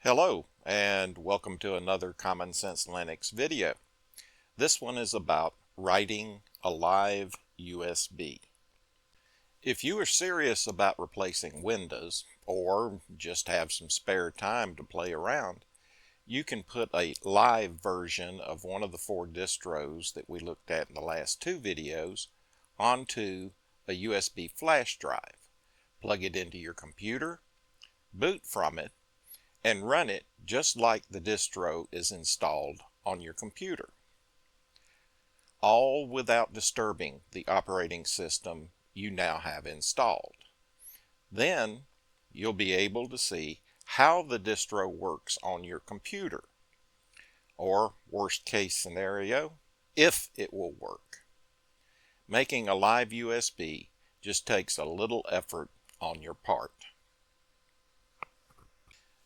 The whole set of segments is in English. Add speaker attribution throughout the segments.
Speaker 1: Hello and welcome to another Common Sense Linux video. This one is about writing a live USB. If you are serious about replacing Windows or just have some spare time to play around, you can put a live version of one of the 4 distros that we looked at in the last 2 videos onto a USB flash drive. Plug it into your computer, boot from it, and run it just like the distro is installed on your computer, all without disturbing the operating system you now have installed. Then you'll be able to see how the distro works on your computer, or worst case scenario, if it will work. Making a live USB just takes a little effort on your part.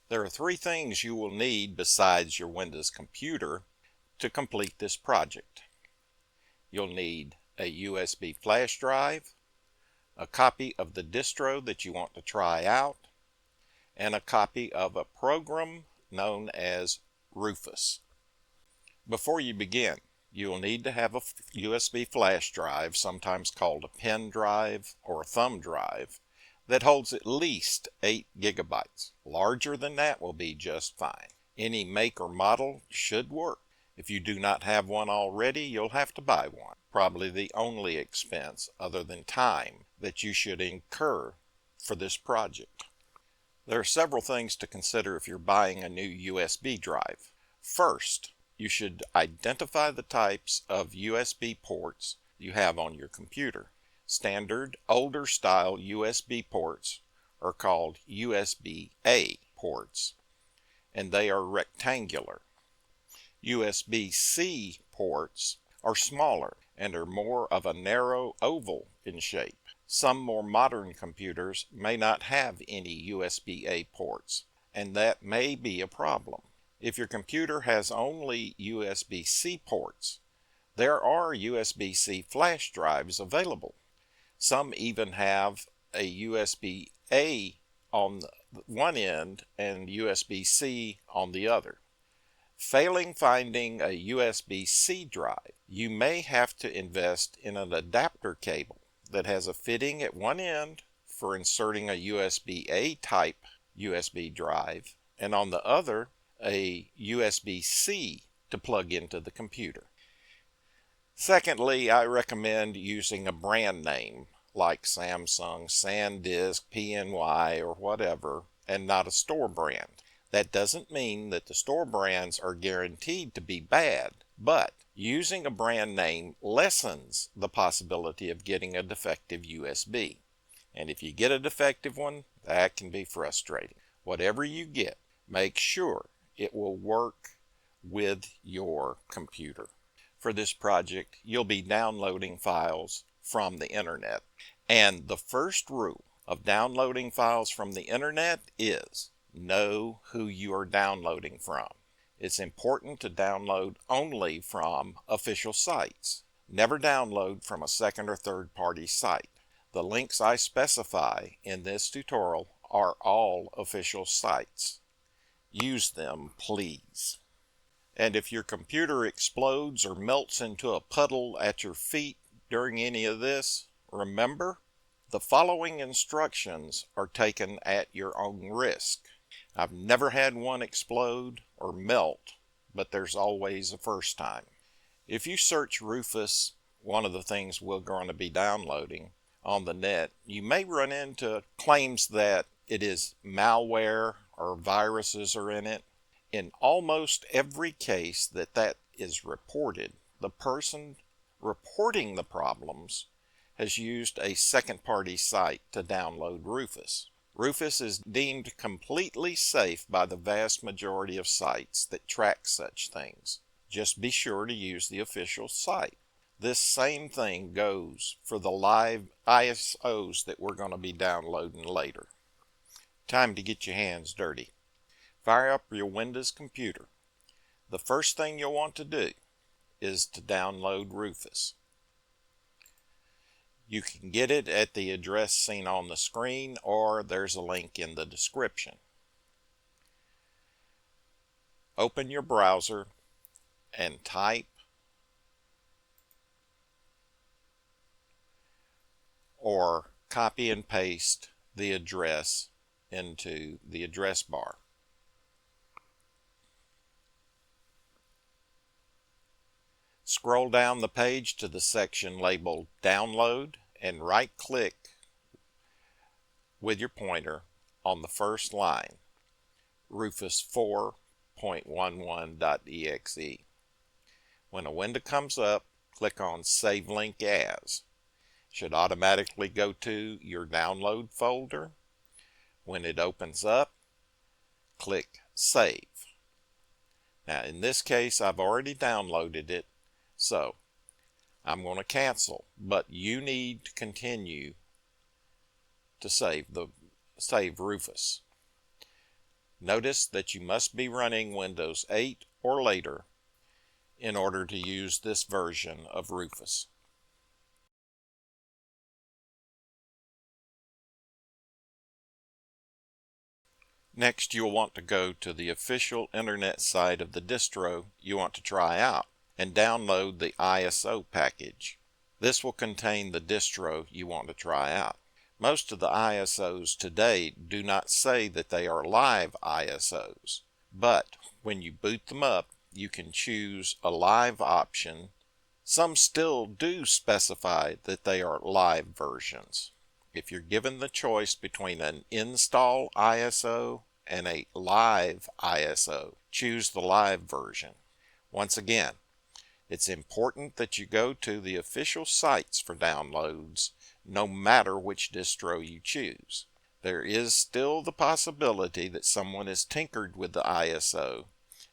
Speaker 1: There are 3 things you will need besides your Windows computer to complete this project. You'll need a USB flash drive, a copy of the distro that you want to try out, and a copy of a program known as Rufus. Before you begin, you will need to have a USB flash drive, sometimes called a pen drive or a thumb drive, that holds at least 8 gigabytes. Larger than that will be just fine. Any make or model should work. If you do not have one already, you'll have to buy one. Probably the only expense, other than time, that you should incur for this project. There are several things to consider if you're buying a new USB drive. First, you should identify the types of USB ports you have on your computer. Standard, older style USB ports are called USB-A ports, and they are rectangular. USB-C ports are smaller and are more of a narrow oval in shape. Some more modern computers may not have any USB-A ports, and that may be a problem. If your computer has only USB-C ports, there are USB-C flash drives available. Some even have a USB-A on one end and USB-C on the other. Failing finding a USB-C drive, you may have to invest in an adapter cable that has a fitting at one end for inserting a USB-A type USB drive, and on the other, a USB-C to plug into the computer. Secondly, I recommend using a brand name like Samsung, SanDisk, PNY, or whatever, and not a store brand. That doesn't mean that the store brands are guaranteed to be bad, but using a brand name lessens the possibility of getting a defective USB. And if you get a defective one, that can be frustrating. Whatever you get, make sure it will work with your computer. For this project, you'll be downloading files from the internet. And the first rule of downloading files from the internet is know who you are downloading from. It's important to download only from official sites. Never download from a second or third party site. The links I specify in this tutorial are all official sites. Use them, please. And if your computer explodes or melts into a puddle at your feet during any of this, remember, the following instructions are taken at your own risk. I've never had one explode or melt, but there's always a first time. If you search Rufus, one of the things we're going to be downloading on the net, you may run into claims that it is malware or viruses are in it. In almost every case that is reported, the person reporting the problems has used a second-party site to download Rufus. Rufus is deemed completely safe by the vast majority of sites that track such things. Just be sure to use the official site. This same thing goes for the live ISOs that we're going to be downloading later. Time to get your hands dirty. Fire up your Windows computer. The first thing you'll want to do is to download Rufus. You can get it at the address seen on the screen, or there's a link in the description. open your browser and type or copy and paste the address into the address bar. Scroll down the page to the section labeled Download and right-click with your pointer on the first line, Rufus 4.11.exe. When a window comes up, click on Save Link As. Should automatically go to your download folder. When it opens up, click Save. Now in this case, I've already downloaded it, so I'm going to cancel, but you need to continue to save Rufus. Notice that you must be running Windows 8 or later in order to use this version of Rufus. Next, you'll want to go to the official internet site of the distro you want to try out and download the ISO package. This will contain the distro you want to try out. Most of the ISOs today do not say that they are live ISOs, but when you boot them up, you can choose a live option. Some still do specify that they are live versions. If you're given the choice between an install ISO and a live ISO, choose the live version. Once again, it's important that you go to the official sites for downloads, no matter which distro you choose. There is still the possibility that someone has tinkered with the ISO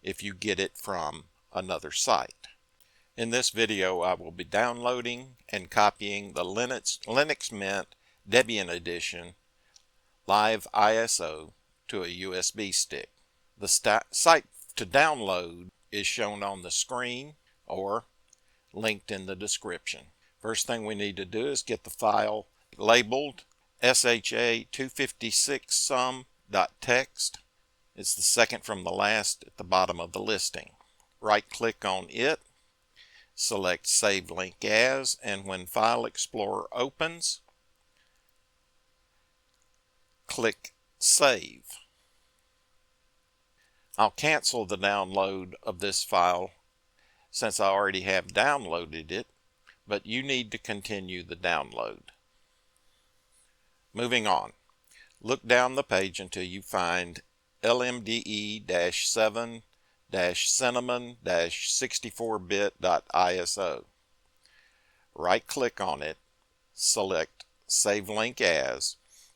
Speaker 1: if you get it from another site. In this video, I will be downloading and copying the Linux Mint Debian Edition Live ISO to a USB stick. The site to download is shown on the screen or linked in the description. First thing we need to do is get the file labeled sha256sum.txt. It's the second from the last at the bottom of the listing. Right-click on it, select Save Link As, and when File Explorer opens, click Save. I'll cancel the download of this file since I already have downloaded it, but you need to continue the download. Moving on, look down the page until you find lmde-7-cinnamon-64bit.iso. Right-click on it, select Save Link As,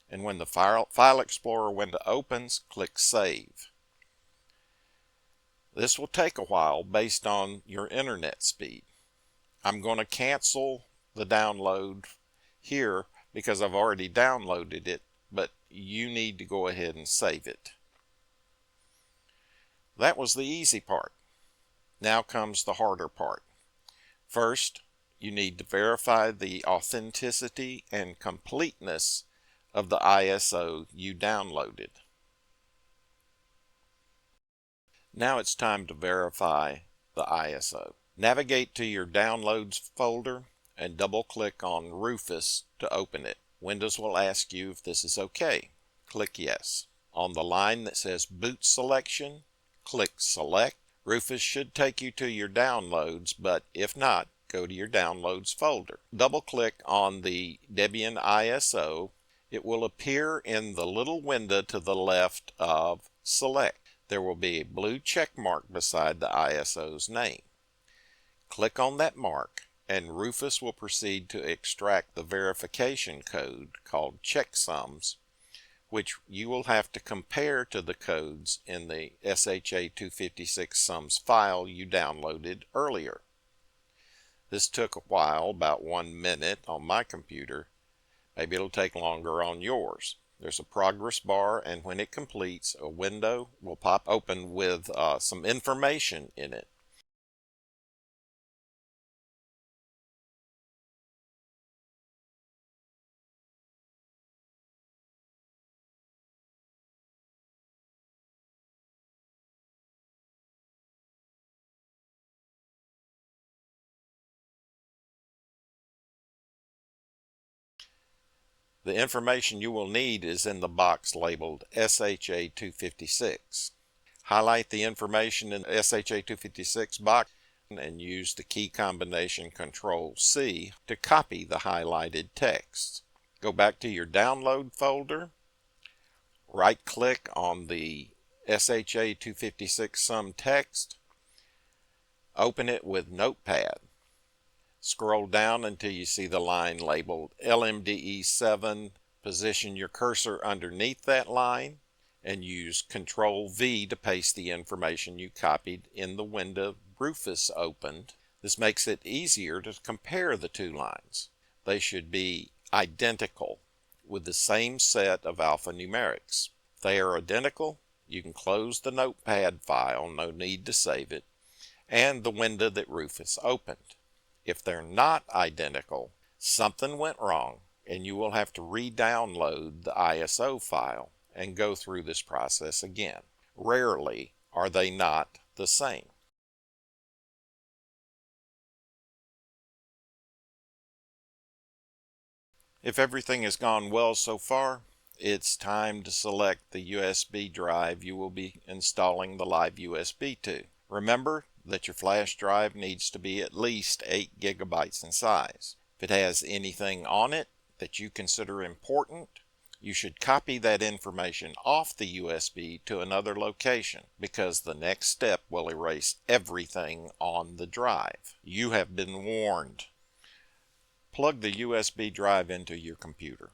Speaker 1: and when the File Explorer window opens, click Save. This will take a while based on your internet speed. I'm going to cancel the download here because I've already downloaded it, but you need to go ahead and save it. That was the easy part. Now comes the harder part. First, you need to verify the authenticity and completeness of the ISO you downloaded. Now it's time to verify the ISO. Navigate to your Downloads folder and double-click on Rufus to open it. Windows will ask you if this is okay. Click Yes. On the line that says Boot Selection, click Select. Rufus should take you to your downloads, but if not, go to your Downloads folder. Double-click on the Debian ISO. It will appear in the little window to the left of Select. There will be a blue check mark beside the ISO's name. Click on that mark and Rufus will proceed to extract the verification code called checksums, which you will have to compare to the codes in the SHA-256sums file you downloaded earlier. This took a while, about 1 minute on my computer. Maybe it'll take longer on yours. There's a progress bar, and when it completes, a window will pop open with some information in it. The information you will need is in the box labeled SHA-256. Highlight the information in the SHA-256 box and use the key combination Control-C to copy the highlighted text. Go back to your download folder, right-click on the SHA-256 sum text, open it with Notepad. Scroll down until you see the line labeled LMDE7. Position your cursor underneath that line and use Control-V to paste the information you copied in the window Rufus opened. This makes it easier to compare the two lines. They should be identical with the same set of alphanumerics. If they are identical, you can close the Notepad file, no need to save it, and the window that Rufus opened. If they're not identical, something went wrong and you will have to re-download the ISO file and go through this process again. Rarely are they not the same. If everything has gone well so far, it's time to select the USB drive you will be installing the Live USB to. Remember that your flash drive needs to be at least 8 gigabytes in size. If it has anything on it that you consider important, you should copy that information off the USB to another location, because the next step will erase everything on the drive. You have been warned. Plug the USB drive into your computer.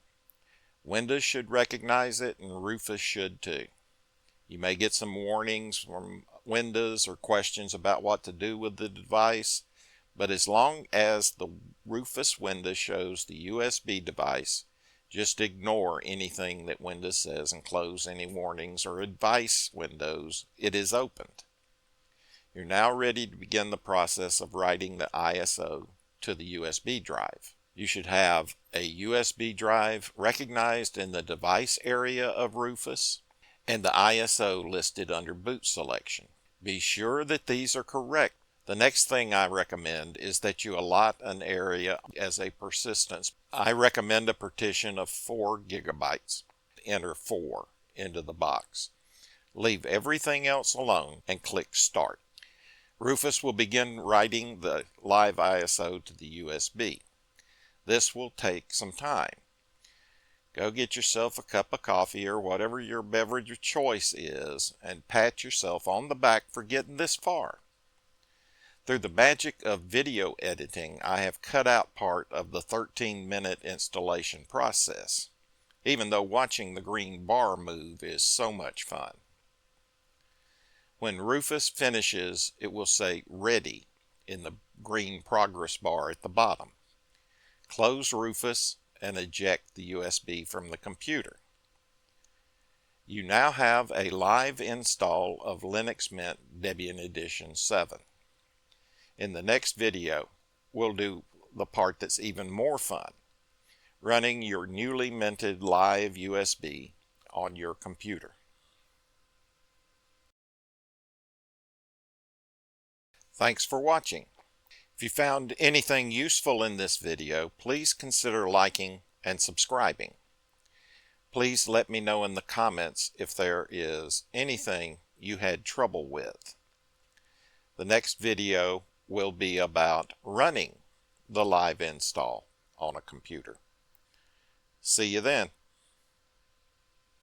Speaker 1: Windows should recognize it and Rufus should too. You may get some warnings from Windows or questions about what to do with the device, but as long as the Rufus window shows the USB device, just ignore anything that Windows says and close any warnings or advice windows it is opened. You're now ready to begin the process of writing the ISO to the USB drive. You should have a USB drive recognized in the device area of Rufus and the ISO listed under boot selection. Be sure that these are correct. The next thing I recommend is that you allot an area as a persistence. I recommend a partition of 4 gigabytes. Enter 4 into the box. Leave everything else alone and click Start. Rufus will begin writing the live ISO to the USB. This will take some time. Go get yourself a cup of coffee or whatever your beverage of choice is and pat yourself on the back for getting this far. Through the magic of video editing, I have cut out part of the 13-minute installation process, even though watching the green bar move is so much fun. When Rufus finishes, it will say Ready in the green progress bar at the bottom. Close Rufus and eject the USB from the computer. You now have a live install of Linux Mint Debian Edition 7. In the next video, we'll do the part that's even more fun, running your newly minted live USB on your computer. Thanks for watching. If you found anything useful in this video, please consider liking and subscribing. Please let me know in the comments if there is anything you had trouble with. The next video will be about running the live install on a computer. See you then.